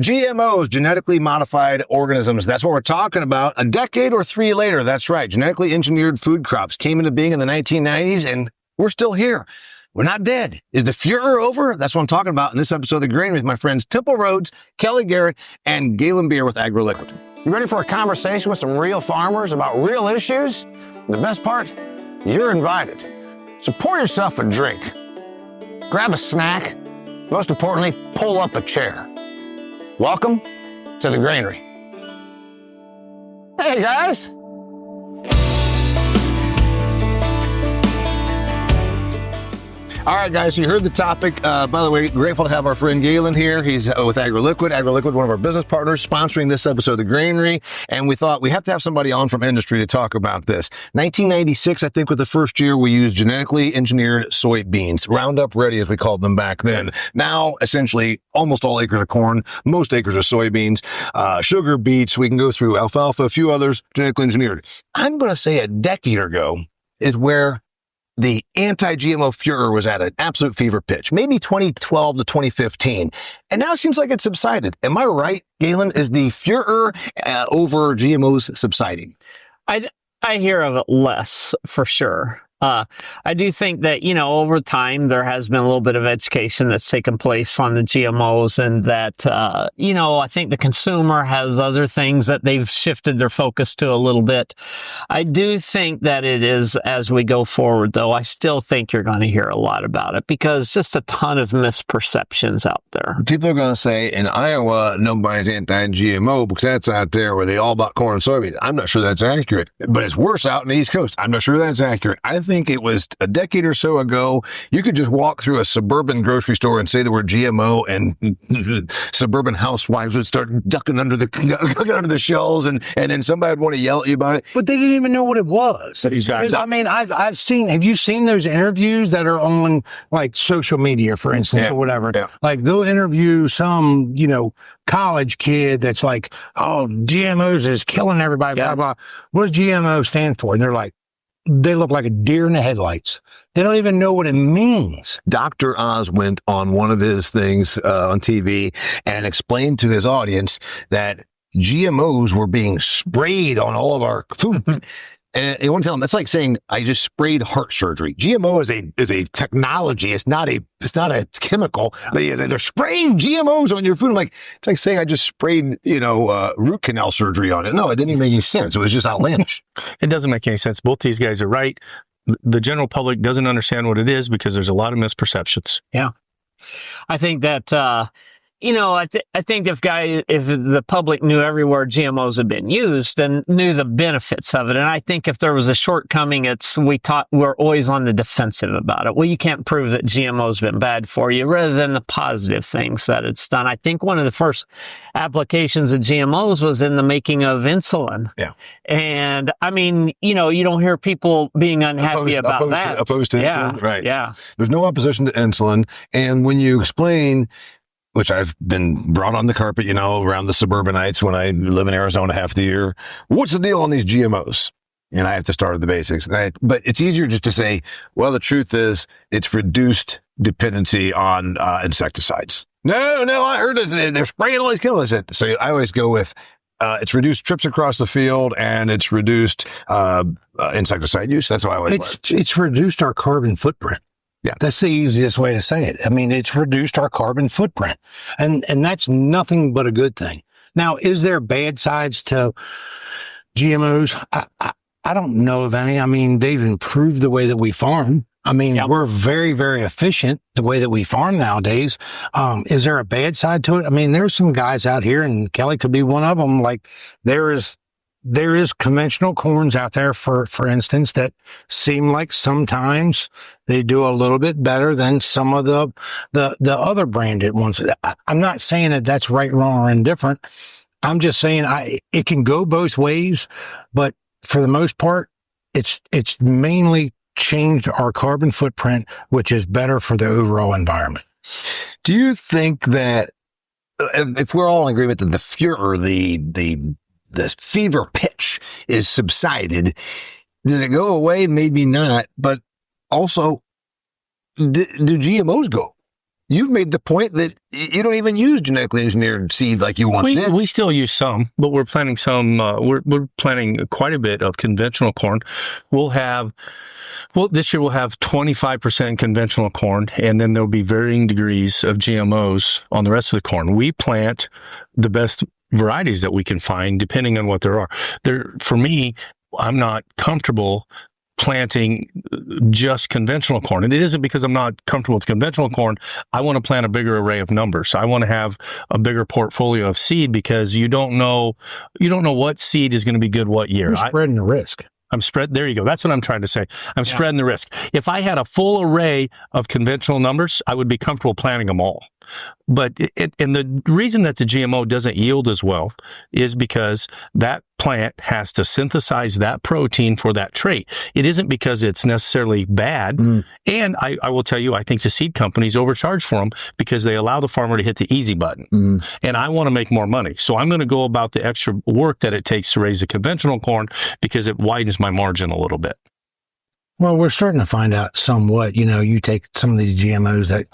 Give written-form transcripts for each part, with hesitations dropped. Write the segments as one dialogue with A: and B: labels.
A: GMOs, genetically modified organisms. That's what we're talking about. A decade or three later, that's right. Genetically engineered food crops came into being in the 1990s, and we're still here. We're not dead. Is the furor over? That's what I'm talking about in this episode of The Granary with my friends Temple Rhodes, Kelly Garrett, and Galynn Beer with AgroLiquid. You ready for a conversation with some real farmers about real issues? The best part? You're invited. So pour yourself a drink. Grab a snack. Most importantly, pull up a chair. Welcome to The Granary. Hey, guys. All right, guys, so you heard the topic. By the way, grateful to have our friend Galynn here. He's with AgroLiquid. AgroLiquid, one of our business partners, sponsoring this episode of The Granary. And we thought we have to have somebody on from industry to talk about this. 1996, I think, was the first year we used genetically engineered soybeans, Roundup Ready, as we called them back then. Now, essentially, almost all acres are corn, most acres are soybeans, sugar beets. We can go through alfalfa, a few others, genetically engineered. I'm going to say a decade ago is where the anti-GMO furor was at an absolute fever pitch, maybe 2012 to 2015. And now it seems like it's subsided. Am I right, Galynn? Is the furor over GMOs subsiding?
B: I hear of it less, for sure. I do think that, over time, there has been a little bit of education that's taken place on the GMOs, and that, I think the consumer has other things that they've shifted their focus to a little bit. I do think that it is, as we go forward, though, I still think you're going to hear a lot about it because just a ton of misperceptions out there.
A: People are going to say, in Iowa, nobody's anti-GMO because that's out there where they all bought corn and soybeans. I'm not sure that's accurate, but it's worse out in the East Coast. I'm not sure that's accurate. I think it was a decade or so ago, you could just walk through a suburban grocery store and say the word GMO, and suburban housewives would start ducking under the shelves, and then somebody would want to yell at you about it.
C: But they didn't even know what it was.
A: Exactly.
C: I mean, I've seen, have you seen those interviews that are on like social media, for instance, or whatever? Yeah. Like they'll interview some, college kid that's like, oh, GMOs is killing everybody, blah, blah. What does GMO stand for? And they're like, they look like a deer in the headlights. They don't even know what it means.
A: Dr. Oz went on one of his things on TV and explained to his audience that GMOs were being sprayed on all of our food. And you want to tell them that's like saying I just sprayed heart surgery. GMO is a technology. It's not a chemical. They're spraying GMOs on your food. I'm like, it's like saying I just sprayed root canal surgery on it. No, it didn't even make any sense. It was just outlandish.
D: It doesn't make any sense. Both these guys are right. The general public doesn't understand what it is because there's a lot of misperceptions.
B: Yeah, I think that. I think if the public knew everywhere GMOs had been used and knew the benefits of it, and I think if there was a shortcoming, we're always on the defensive about it. Well, you can't prove that GMO's been bad for you, rather than the positive things that it's done. I think one of the first applications of GMOs was in the making of insulin.
A: Yeah,
B: and I mean, you don't hear people being unhappy about that.
A: Opposed to insulin, right?
B: Yeah,
A: there's no opposition to insulin, and when you explain, which I've been brought on the carpet, around the suburbanites when I live in Arizona half the year. What's the deal on these GMOs? And I have to start at the basics. But it's easier just to say, well, the truth is it's reduced dependency on insecticides. No, I heard they're spraying all these chemicals. So I always go with, it's reduced trips across the field and it's reduced insecticide use. That's why I always
C: It's reduced our carbon footprint.
A: Yeah.
C: That's the easiest way to say it. I mean, it's reduced our carbon footprint, and that's nothing but a good thing. Now, is there bad sides to GMOs? I don't know of any. I mean, they've improved the way that we farm. I mean, we're very, very efficient the way that we farm nowadays. Is there a bad side to it? I mean, there's some guys out here, and Kelly could be one of them. Like there is conventional corns out there, for instance, that seem like sometimes they do a little bit better than some of the other branded ones. I'm not saying that that's right, wrong, or indifferent. I'm just saying it can go both ways, but for the most part, it's mainly changed our carbon footprint, which is better for the overall environment.
A: Do you think that if we're all in agreement that the furor, the fever pitch is subsided, does it go away? Maybe not, but also, do GMOs go? you've made the point that you don't even use genetically engineered seed like you once did.
D: We still use some, but we're planting some. We're planting quite a bit of conventional corn. This year we'll have 25% conventional corn, and then there'll be varying degrees of GMOs on the rest of the corn. We plant the best varieties that we can find, depending on what there are. For me, I'm not comfortable planting just conventional corn. And it isn't because I'm not comfortable with conventional corn. I want to plant a bigger array of numbers. I want to have a bigger portfolio of seed because you don't know what seed is going to be good what year.
C: You're spreading the risk.
D: There you go. That's what I'm trying to say. I'm spreading the risk. If I had a full array of conventional numbers, I would be comfortable planting them all. But and the reason that the GMO doesn't yield as well is because that plant has to synthesize that protein for that trait. It isn't because it's necessarily bad. And I will tell you, I think the seed companies overcharge for them because they allow the farmer to hit the easy button. And I want to make more money. So I'm going to go about the extra work that it takes to raise the conventional corn because it widens my margin a little bit.
C: Well, we're starting to find out somewhat, you take some of these GMOs that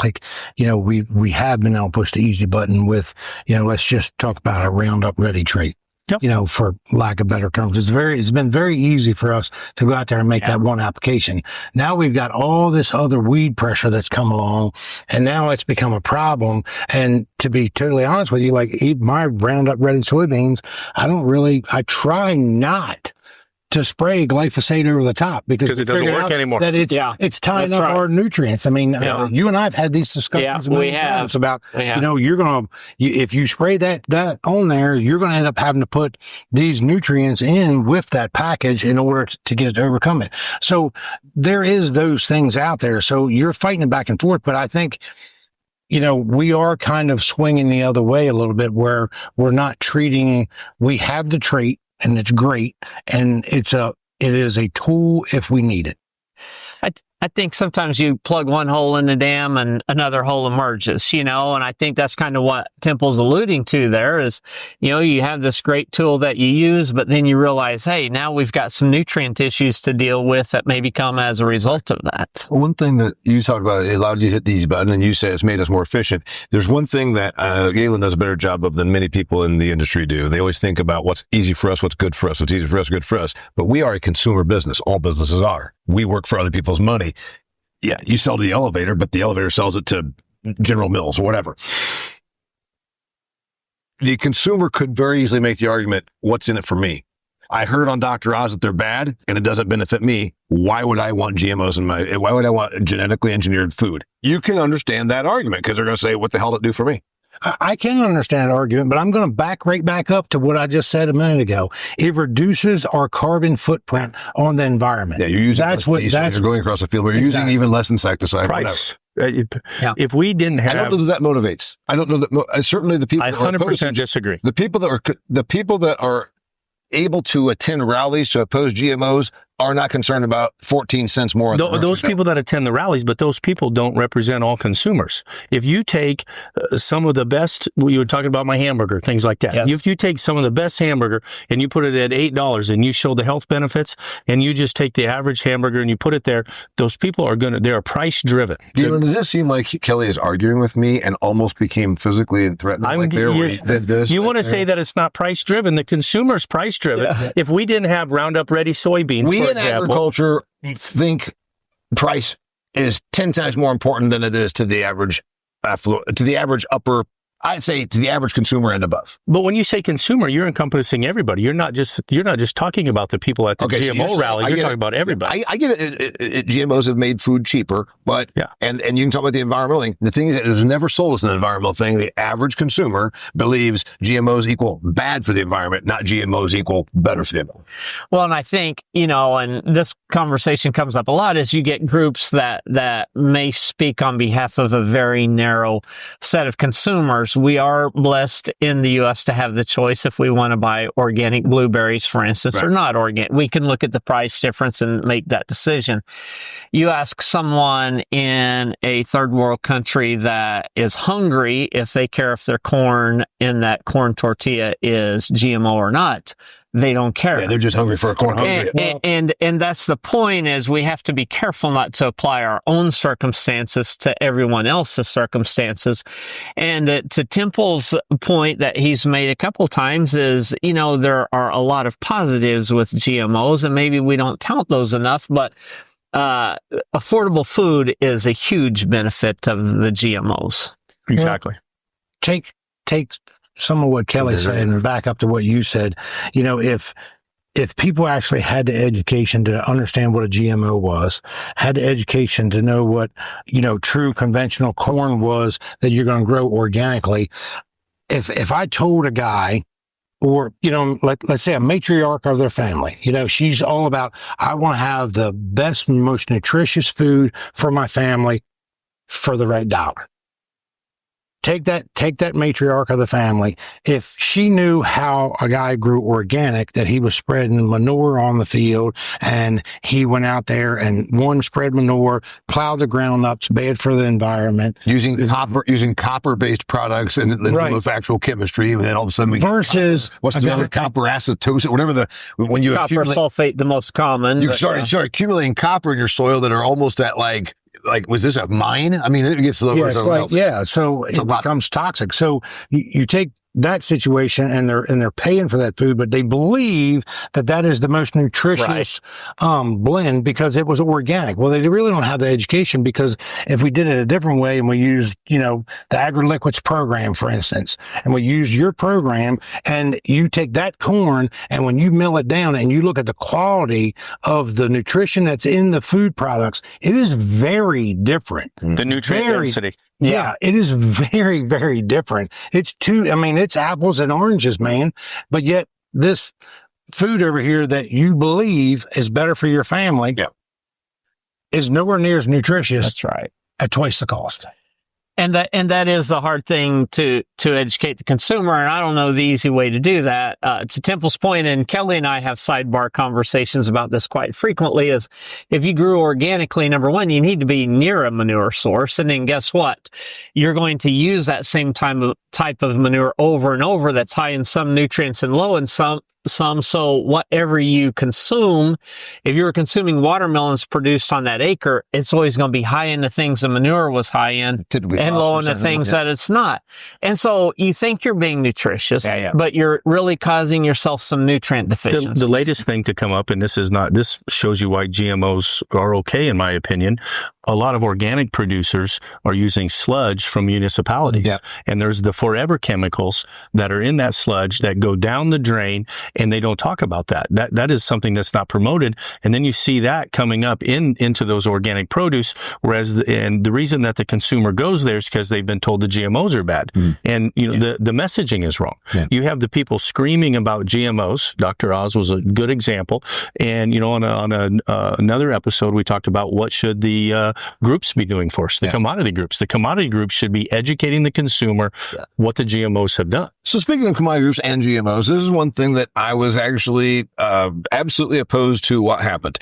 C: we have been able to push the easy button with, let's just talk about a Roundup Ready trait. Yep. For lack of better terms, it's been very easy for us to go out there and make that one application. Now we've got all this other weed pressure that's come along, and now it's become a problem. And to be totally honest with you, like my Roundup Ready soybeans, I try not to spray glyphosate over the top because
D: it doesn't work anymore.
C: That it's tying up our nutrients. I mean, you and I have had these discussions many times about, if you spray that on there, you're going to end up having to put these nutrients in with that package in order to get it to overcome it. So there is those things out there. So you're fighting it back and forth, but I think, we are kind of swinging the other way a little bit where we're not we have the trait, and it's great, and it is a tool if we need it.
B: I think sometimes you plug one hole in the dam and another hole emerges, and I think that's kind of what Temple's alluding to there is, you have this great tool that you use, but then you realize, hey, now we've got some nutrient issues to deal with that may come as a result of that.
A: One thing that you talked about, it allowed you to hit the easy button, and you say it's made us more efficient. There's one thing that Galynn does a better job of than many people in the industry do. They always think about what's easy for us, what's good for us, what's easy for us, good for us. But we are a consumer business. All businesses are. We work for other people's money. Yeah, you sell to the elevator, but the elevator sells it to General Mills or whatever. The consumer could very easily make the argument, what's in it for me? I heard on Dr. Oz that they're bad and it doesn't benefit me. Why would I want GMOs why would I want genetically engineered food? You can understand that argument because they're going to say, what the hell did it do for me?
C: I can understand that argument, but I'm going to back right back up to what I just said a minute ago. It reduces our carbon footprint on the environment.
A: Yeah, you're using you're going across the field, but you're using even less insecticide.
D: Price. If we didn't have,
A: I don't know that motivates. I don't know that. Certainly, the people.
D: I 100% disagree.
A: The people that are able to attend rallies to oppose GMOs are not concerned about 14 cents more.
D: Those people that attend the rallies, but those people don't represent all consumers. If you take some of the best, you were talking about my hamburger, things like that. Yes. If you take some of the best hamburger and you put it at $8 and you show the health benefits and you just take the average hamburger and you put it there, those people they're price driven.
A: Galynn, does it seem like Kelly is arguing with me and almost became physically and threatening?
D: You want to say that it's not price driven. The consumer's price driven. Yeah. If we didn't have Roundup Ready soybeans,
A: in agriculture, think price is 10 times more important than it is to the average upper, I'd say to the average consumer and above.
D: But when you say consumer, you're encompassing everybody. You're not just talking about the people at the GMO rallies. You're talking about everybody.
A: I get it. GMOs have made food cheaper, but and you can talk about the environmental thing. The thing is, it was never sold as an environmental thing. The average consumer believes GMOs equal bad for the environment, not GMOs equal better for the environment.
B: Well, and I think, and this conversation comes up a lot, is you get groups that may speak on behalf of a very narrow set of consumers. We are blessed in the U.S. to have the choice if we want to buy organic blueberries, for instance, or not organic. We can look at the price difference and make that decision. You ask someone in a third world country that is hungry if they care if their corn in that corn tortilla is GMO or not. they don't care.
A: Yeah, they're just hungry for a corn country.
B: And that's the point, is we have to be careful not to apply our own circumstances to everyone else's circumstances. And to Temple's point that he's made a couple times is, there are a lot of positives with GMOs, and maybe we don't tout those enough, but affordable food is a huge benefit of the GMOs.
D: Exactly.
C: Well, take some of what Kelly said and back up to what you said. If people actually had the education to understand what a GMO was, had the education to know what, true conventional corn was that you're going to grow organically. If I told a guy, or, let's say a matriarch of their family, she's all about, I want to have the best, most nutritious food for my family for the right dollar. Take that matriarch of the family. If she knew how a guy grew organic, that he was spreading manure on the field, and he went out there and spread manure, plowed the ground up, it's bad for the environment.
A: Using copper-based products and lieu of actual chemistry, and then all of a sudden
C: versus
A: what's the other, copper acetosis, whatever when you
B: copper sulfate, the most common.
A: You start accumulating copper in your soil that are almost at like, was this a mine? I mean, it gets lower.
C: So it becomes toxic. So you take that situation, and they're paying for that food, but they believe that is the most nutritious blend because it was organic. Well, they really don't have the education, because if we did it a different way and we used, the AgroLiquids program, for instance, and we use your program, and you take that corn, and when you mill it down and you look at the quality of the nutrition that's in the food products, it is very different.
D: The nutrient density.
C: Yeah, it is very, very different. It's apples and oranges, man. But yet this food over here that you believe is better for your family is nowhere near as nutritious.
B: That's right.
C: At twice the cost.
B: And that is the hard thing to educate the consumer. And I don't know the easy way to do that. To Temple's point, and Kelly and I have sidebar conversations about this quite frequently, is if you grew organically, number one, you need to be near a manure source. And then guess what? You're going to use that same type of manure over and over that's high in some nutrients and low in some. So whatever you consume, if you're consuming watermelons produced on that acre, it's always going to be high in the things the manure was high in and low in the things that it's not. And so you think you're being nutritious, but you're really causing yourself some nutrient deficiency.
D: The latest thing to come up, and this shows you why GMOs are okay, in my opinion. A lot of organic producers are using sludge from municipalities. Yep. And there's the forever chemicals that are in that sludge that go down the drain, and they don't talk about that. That is something that's not promoted. And then you see that coming up into those organic produce, whereas the reason that the consumer goes there is because they've been told the GMOs are bad. And the messaging is wrong. You have the people screaming about GMOs. Dr. Oz was a good example. And on another episode, we talked about what should the groups be doing for us, the commodity groups. The commodity groups should be educating the consumer what the GMOs have done.
A: So speaking of commodity groups and GMOs, this is one thing that I was actually absolutely opposed to what happened.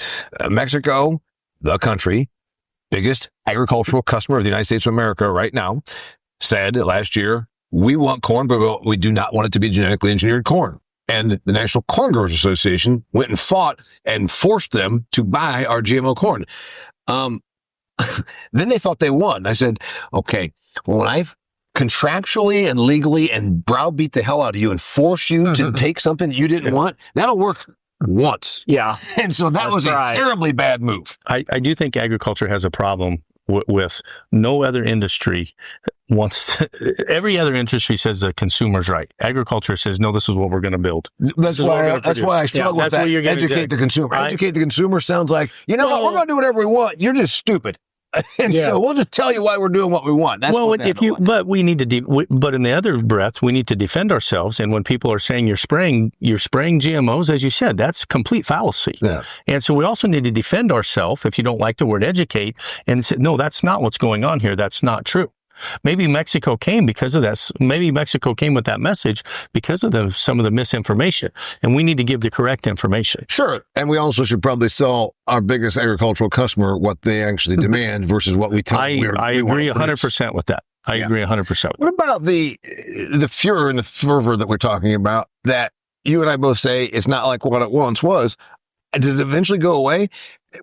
A: Mexico, the country, biggest agricultural customer of the United States of America right now, said last year, we want corn, but we do not want it to be genetically engineered corn. And the National Corn Growers Association went and fought and forced them to buy our GMO corn. Then they thought they won. I said, okay, well, when I've contractually and legally and browbeat the hell out of you and force you to take something that you didn't want, that'll work once.
B: Yeah.
A: And so that was a terribly bad move.
D: I do think agriculture has a problem with no other industry every other industry says the consumer's right. Agriculture says, no, this is what we're going to build.
A: That's why I struggle with that. Educate the consumer. Educate the consumer sounds like, what, we're going to do whatever we want. You're just stupid. And so we'll just tell you why we're doing what we want. That's
D: but we need to, but in the other breath, we need to defend ourselves. And when people are saying you're spraying GMOs, as you said, that's complete fallacy. Yeah. And so we also need to defend ourselves, if you don't like the word educate, and say, no, that's not what's going on here. That's not true. Maybe Mexico came because of that. Maybe Mexico came with that message because of some of the misinformation, and we need to give the correct information.
A: Sure, and we also should probably sell our biggest agricultural customer what they actually demand versus what we tell them.
D: I agree 100% with that. I agree 100%.
A: What about the furor and the fervor that we're talking about? That you and I both say it's not like what it once was. Does it eventually go away?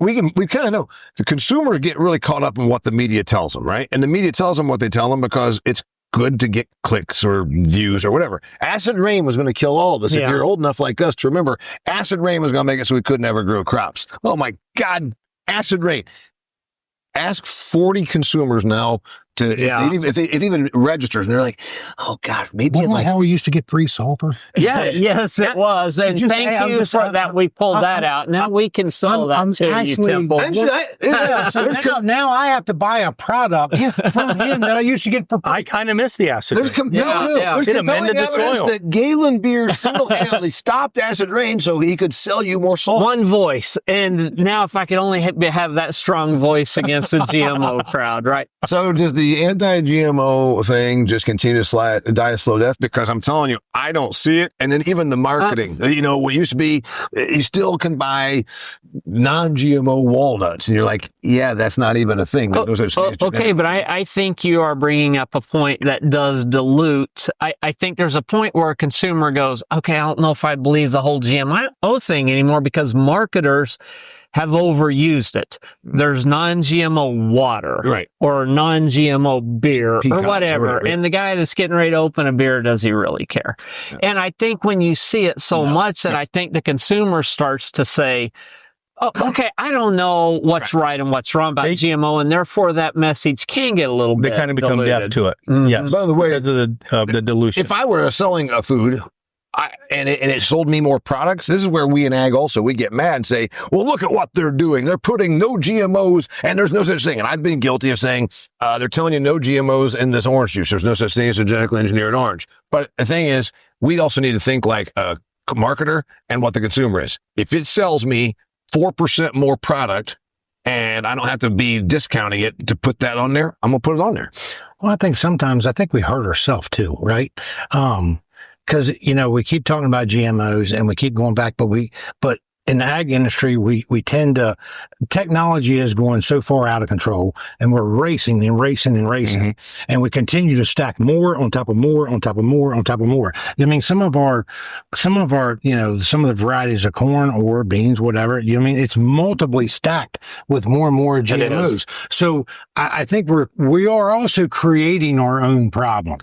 A: We kind of know. The consumers get really caught up in what the media tells them, right? And the media tells them what they tell them because it's good to get clicks or views or whatever. Acid rain was going to kill all of us. If you're old enough like us to remember, acid rain was going to make it so we couldn't ever grow crops. Oh my God, acid rain. Ask 40 consumers now to if it even registers, and they're like, "Oh God, maybe
C: Wasn't that how we used to get free sulfur?"
B: Yes, it was. And thank you for that. We pulled that out. Now we can sell that to you, Temple.
C: Now I have to buy a product from him that I used to get for free.
D: I kind of miss the acid rain.
A: There's compelling evidence that Galynn Beer single-handedly stopped acid rain so he could sell you more sulfur.
B: One voice. And now if I could only have that strong voice against the GMO crowd, right?
A: So does the anti-GMO thing just continue to die a slow death? Because I'm telling you, I don't see it. And then even the marketing, what used to be, you still can buy non-GMO walnuts. And you're like, yeah, that's not even a thing.
B: Okay, but I think you are bringing up a point that does dilute. I think there's a point where a consumer goes, okay, I don't know if I believe the whole GMO thing anymore because marketers have overused it. There's non-GMO water,
A: right,
B: or non-GMO beer,
A: Pecans,
B: or whatever.
A: Right.
B: And the guy that's getting ready to open a beer, does he really care? Yeah. And I think when you see it so much that I think the consumer starts to say, oh, okay, I don't know what's right and what's wrong about GMO, and therefore that message can get a little bit
D: They kind of become
B: diluted.
D: deaf to it.
B: Mm-hmm.
D: Yes.
A: By the way,
D: because of the dilution.
A: If I were selling a food, and it sold me more products, this is where we in ag also, we get mad and say, well, look at what they're doing. They're putting no GMOs and there's no such thing. And I've been guilty of saying, they're telling you no GMOs in this orange juice. There's no such thing as a genetically engineered orange. But the thing is, we also need to think like a marketer and what the consumer is. If it sells me 4% more product and I don't have to be discounting it to put that on there, I'm going to put it on there.
C: Well, I think we hurt ourselves too, right? Because, we keep talking about GMOs and we keep going back, but in the ag industry, we tend to, technology is going so far out of control and we're racing and racing and racing. Mm-hmm. And we continue to stack more on top of more on top of more on top of more. I mean, some of the varieties of corn or beans, whatever, it's multiply stacked with more and more GMOs. So I think we are also creating our own problem.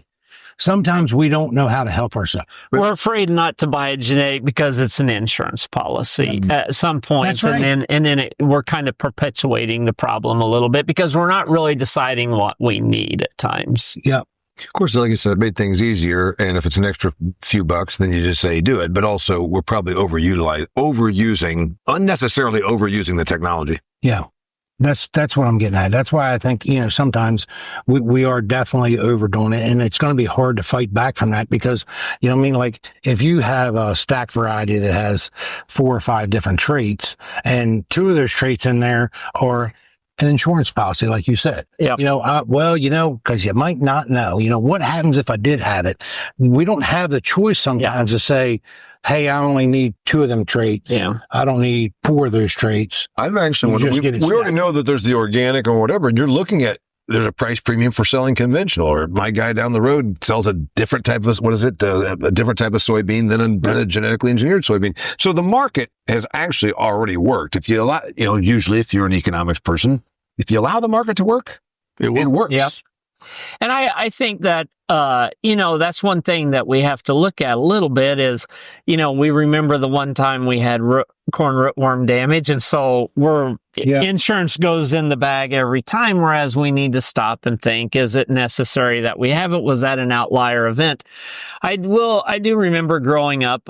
C: Sometimes we don't know how to help ourselves.
B: We're afraid not to buy a genetic because it's an insurance policy at some point.
C: That's right.
B: And then we're kind of perpetuating the problem a little bit because we're not really deciding what we need at times.
C: Yep.
A: Of course, like I said, it made things easier. And if it's an extra few bucks, then you just say do it. But also, we're probably unnecessarily overusing the technology.
C: Yeah. That's what I'm getting at. That's why I think, sometimes we are definitely overdoing it, and it's going to be hard to fight back from that because, like if you have a stack variety that has 4 or 5 different traits and 2 of those traits in there are an insurance policy, like you said, because you might not know, what happens if I did have it? We don't have the choice sometimes to say, hey, I only need 2 of them traits. Yeah. I don't need 4 of those traits.
A: I've actually, we already know that there's the organic or whatever, and you're looking at, there's a price premium for selling conventional, or my guy down the road sells a different type of, a different type of soybean than a genetically engineered soybean. So the market has actually already worked. If you allow, usually if you're an economics person, if you allow the market to work, it works.
B: Yeah. And I think that, that's one thing that we have to look at a little bit is, we remember the one time we had corn rootworm damage. And so insurance goes in the bag every time, whereas we need to stop and think, is it necessary that we have it? Was that an outlier event? I do remember growing up,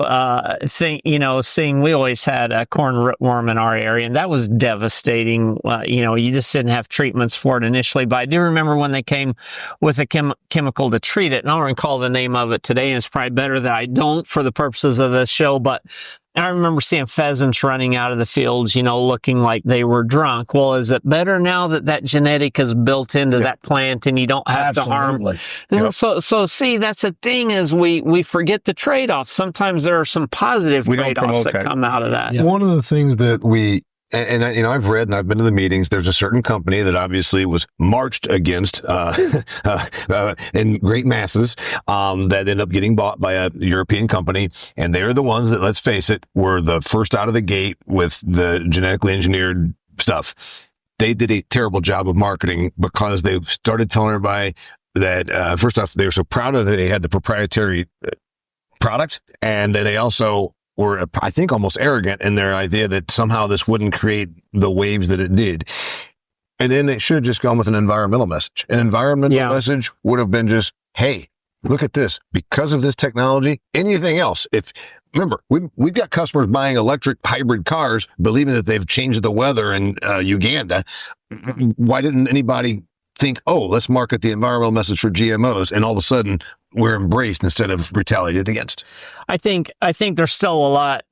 B: seeing we always had a corn rootworm in our area, and that was devastating. You just didn't have treatments for it initially, but I do remember when they came with a chemical to treat it, and I don't recall the name of it today, and it's probably better that I don't for the purposes of this show, but I remember seeing pheasants running out of the fields, looking like they were drunk. Well, is it better now that genetic is built into that plant and you don't have to harm? Yep. So see, that's the thing is we forget the trade-off. Sometimes there are some positive trade-offs that come out of that.
A: One of the things that we and I've read and I've been to the meetings. There's a certain company that obviously was marched against in great masses that ended up getting bought by a European company, and they're the ones that, let's face it, were the first out of the gate with the genetically engineered stuff. They did a terrible job of marketing because they started telling everybody that first off, they were so proud of that they had the proprietary product, and then they also were, I think, almost arrogant in their idea that somehow this wouldn't create the waves that it did. And then it should have just gone with an environmental message. An environmental message would have been just, hey, look at this. Because of this technology, anything else, remember, we've got customers buying electric hybrid cars, believing that they've changed the weather in Uganda. Why didn't anybody think, oh, let's market the environmental message for GMOs, and all of a sudden we're embraced instead of retaliated against?
B: I think there's still a lot,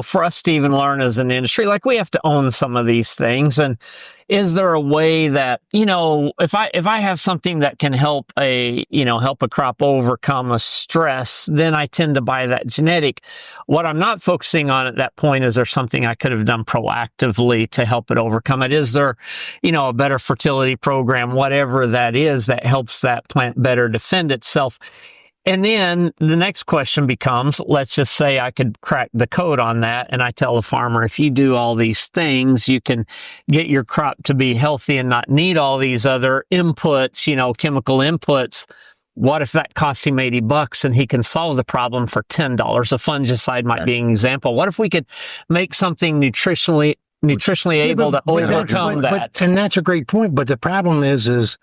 B: for us to even learn as an industry. Like, we have to own some of these things. And is there a way that, if I have something that can help a crop overcome a stress, then I tend to buy that genetic. What I'm not focusing on at that point is, there something I could have done proactively to help it overcome it? Is there, a better fertility program, whatever that is, that helps that plant better defend itself? And then the next question becomes, let's just say I could crack the code on that, and I tell the farmer, if you do all these things, you can get your crop to be healthy and not need all these other inputs, chemical inputs. What if that costs him $80 and he can solve the problem for $10? A fungicide might be an example. What if we could make something nutritionally able to overcome that?
C: And that's a great point. But the problem is,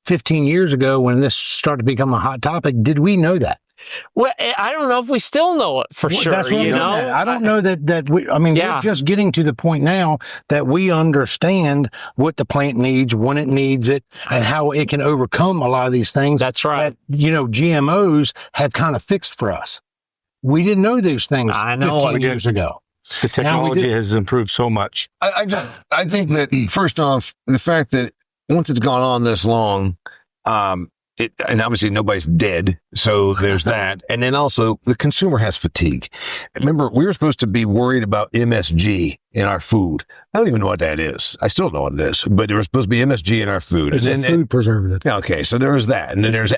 C: 15 years ago when this started to become a hot topic, did we know that?
B: Well, I don't know if we still know it for sure.
C: That's what I don't know that we, we're just getting to the point now that we understand what the plant needs, when it needs it, and how it can overcome a lot of these things.
B: That's right.
C: That, GMOs have kind of fixed for us. We didn't know these things 15 years ago.
D: The technology has improved so much.
A: I think that, first off, the fact that once it's gone on this long, and obviously nobody's dead, so there's that. And then also the consumer has fatigue. Remember, we were supposed to be worried about MSG in our food. I don't even know what that is. I still don't know what it is, but there was supposed to be MSG in our food.
C: It's a food preservative.
A: Okay, so there's that. And then there's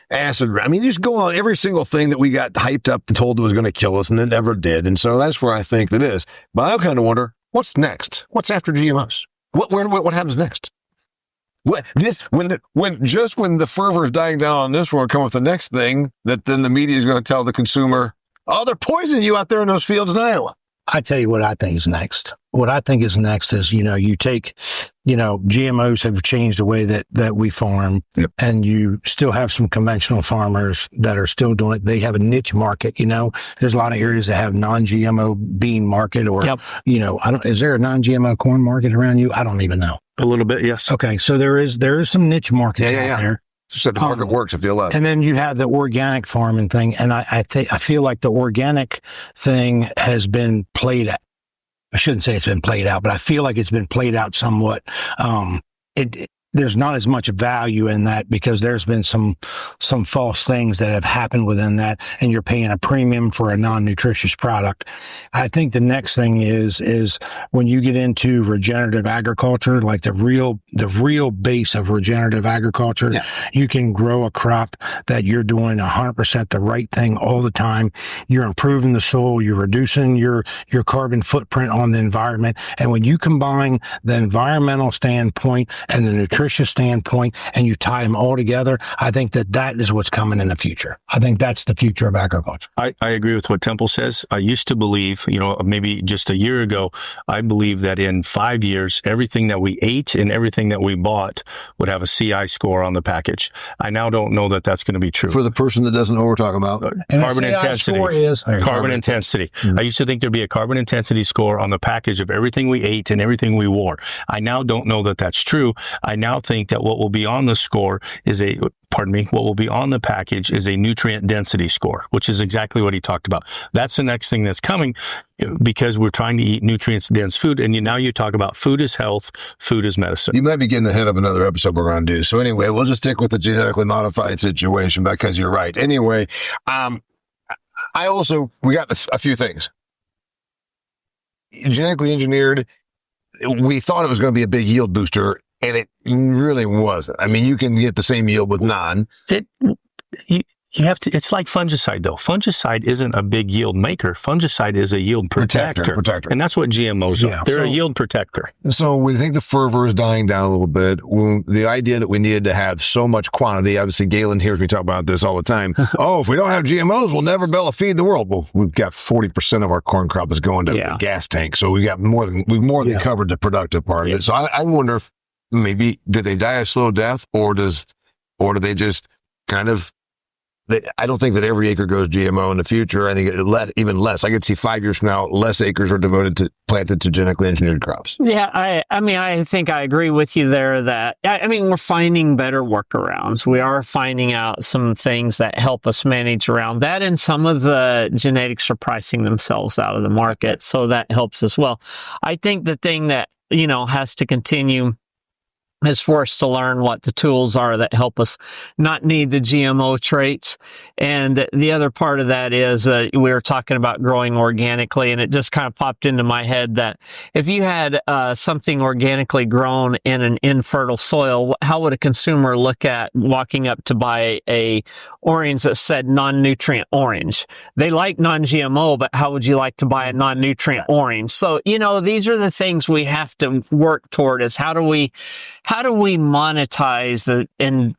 A: acid. You just go on every single thing that we got hyped up and told was going to kill us, and it never did. And so that's where I think that is. But I kind of wonder, what's next? What's after GMOs? What happens next? When the fervor is dying down on this, we're going to come up with the next thing that then the media is going to tell the consumer, oh, they're poisoning you out there in those fields in Iowa.
C: I tell you what I think is next. What I think is next is, you take, GMOs have changed the way that we farm, and you still have some conventional farmers that are still doing it. They have a niche market, There's a lot of areas that have non-GMO bean market, or, is there a non-GMO corn market around you? I don't even know.
D: A little bit, yes.
C: Okay, so there is some niche markets out there.
A: So the market works if you allow it.
C: And then you have the organic farming thing, and I feel like the organic thing has been played out. I shouldn't say it's been played out, but I feel like it's been played out somewhat. There's not as much value in that because there's been some false things that have happened within that, and you're paying a premium for a non-nutritious product. I think the next thing is when you get into regenerative agriculture, like the real base of regenerative agriculture, you can grow a crop that you're doing 100% the right thing all the time. You're improving the soil, you're reducing your carbon footprint on the environment, and when you combine the environmental standpoint and the nutrition standpoint, and you tie them all together, I think that is what's coming in the future. I think that's the future of agriculture.
D: I agree with what Temple says. I used to believe, maybe just a year ago, I believed that in 5 years, everything that we ate and everything that we bought would have a CI score on the package. I now don't know that that's going to be true.
A: For the person that doesn't know what we're talking about.
D: Carbon intensity. Carbon intensity.
A: Mm-hmm.
D: I used to think there'd be a carbon intensity score on the package of everything we ate and everything we wore. I now don't know that that's true. I now think that what will be on the score is what will be on the package is a nutrient density score, which is exactly what he talked about. That's the next thing that's coming because we're trying to eat nutrients dense food. And now you talk about food is health, food is medicine.
A: You might be getting ahead of another episode we're going to do. So anyway, we'll just stick with the genetically modified situation because you're right. Anyway, we got a few things. Genetically engineered we thought it was going to be a big yield booster, and it really wasn't. I mean, you can get the same yield with non.
D: You have to, it's like fungicide though. Fungicide isn't a big yield maker. Fungicide is a yield protector. And that's what GMOs are. They're a yield protector.
A: So we think the fervor is dying down a little bit. The idea that we needed to have so much quantity, obviously Galynn hears me talk about this all the time. Oh, if we don't have GMOs, we'll never be able to feed the world. Well, we've got 40% of our corn crop is going to the gas tank. So we've more than covered the productive part of it. So I wonder if maybe, did they die a slow death, or do they just kind of, I don't think that every acre goes GMO in the future. I think even less. I could see 5 years from now, less acres are planted to genetically engineered crops.
B: Yeah, I mean, I think I agree with you there that, I mean, we're finding better workarounds. We are finding out some things that help us manage around that, and some of the genetics are pricing themselves out of the market, so that helps as well. I think the thing that, has to continue is for us to learn what the tools are that help us not need the GMO traits. And the other part of that is we were talking about growing organically, and it just kind of popped into my head that if you had something organically grown in an infertile soil, how would a consumer look at walking up to buy a orange that said non-nutrient orange? They like non-GMO, but how would you like to buy a non-nutrient orange? So, these are the things we have to work toward, is how do we monetize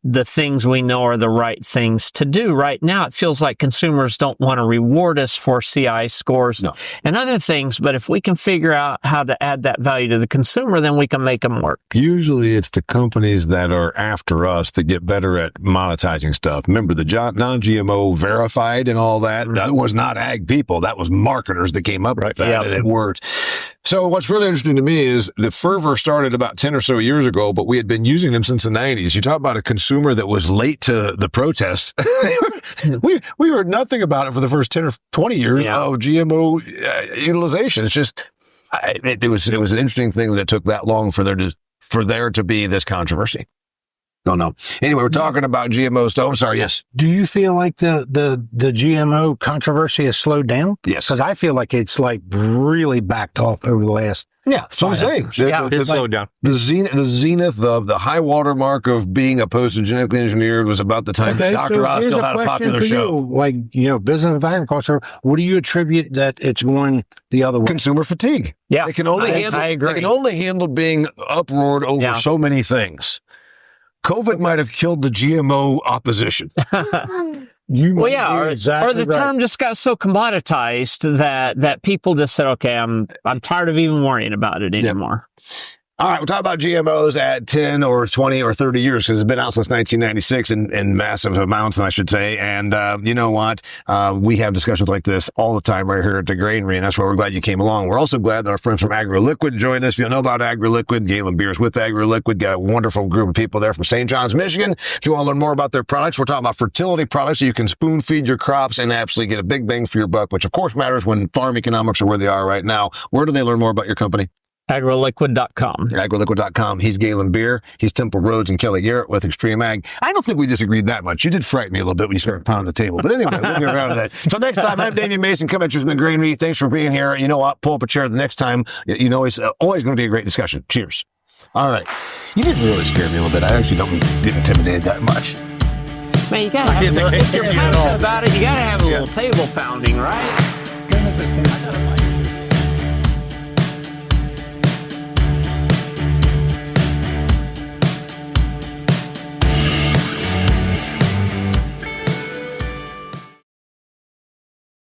B: the things we know are the right things to do? Right now, it feels like consumers don't want to reward us for CI scores and other things, but if we can figure out how to add that value to the consumer, then we can make them work.
A: Usually it's the companies that are after us that get better at monetizing stuff. Remember the non-GMO verified and all that? Mm-hmm. That was not ag people. That was marketers that came up with that, and it worked. So what's really interesting to me is the fervor started about 10 or so years ago, but we had been using them since the 90s. You talk about a consumer that was late to the protest. we heard nothing about it for the first 10 or 20 years of GMO utilization. It's just, it was an interesting thing that it took that long for there to be this controversy. Don't know. Anyway, we're talking about GMO stuff. I'm sorry. Yes.
C: Do you feel like the GMO controversy has slowed down?
A: Yes.
C: Because I feel like it's really backed off over the last.
A: Yeah. So I'm saying
D: it's slowed down.
A: The zenith of the high water mark of being opposed to genetically engineered was about the time that Dr. Oz still had a popular show.
C: Business of agriculture, what do you attribute that it's going the other way?
A: Consumer fatigue.
B: Yeah.
A: They can only handle being uproared over so many things. COVID might have killed the GMO opposition.
B: Or the term just got so commoditized that people just said, okay, I'm tired of even worrying about it anymore.
A: All right, we'll talk about GMOs at 10 or 20 or 30 years, because it's been out since 1996 in massive amounts, and I should say. And you know what? We have discussions like this all the time right here at the Granary, and that's why we're glad you came along. We're also glad that our friends from AgroLiquid joined us. If you don't know about AgroLiquid, Galynn Beer is with AgroLiquid. Got a wonderful group of people there from St. John's, Michigan. If you want to learn more about their products, we're talking about fertility products so you can spoon feed your crops and absolutely get a big bang for your buck, which of course matters when farm economics are where they are right now. Where do they learn more about your company?
B: AgroLiquid.com.
A: AgroLiquid.com. He's Galynn Beer. He's Temple Rhodes and Kelly Garrett with XtremeAg. I don't think we disagreed that much. You did frighten me a little bit when you started pounding the table. But anyway, we'll get around to that. So next time, I'm Damian Mason, coming at you from the Granary. Thanks for being here. You know what? Pull up a chair the next time. It's always going to be a great discussion. Cheers. All right. You didn't really scare me a little bit. I actually didn't intimidate that much.
B: Man, you gotta have if you're passionate about it, you gotta have a little table pounding, right?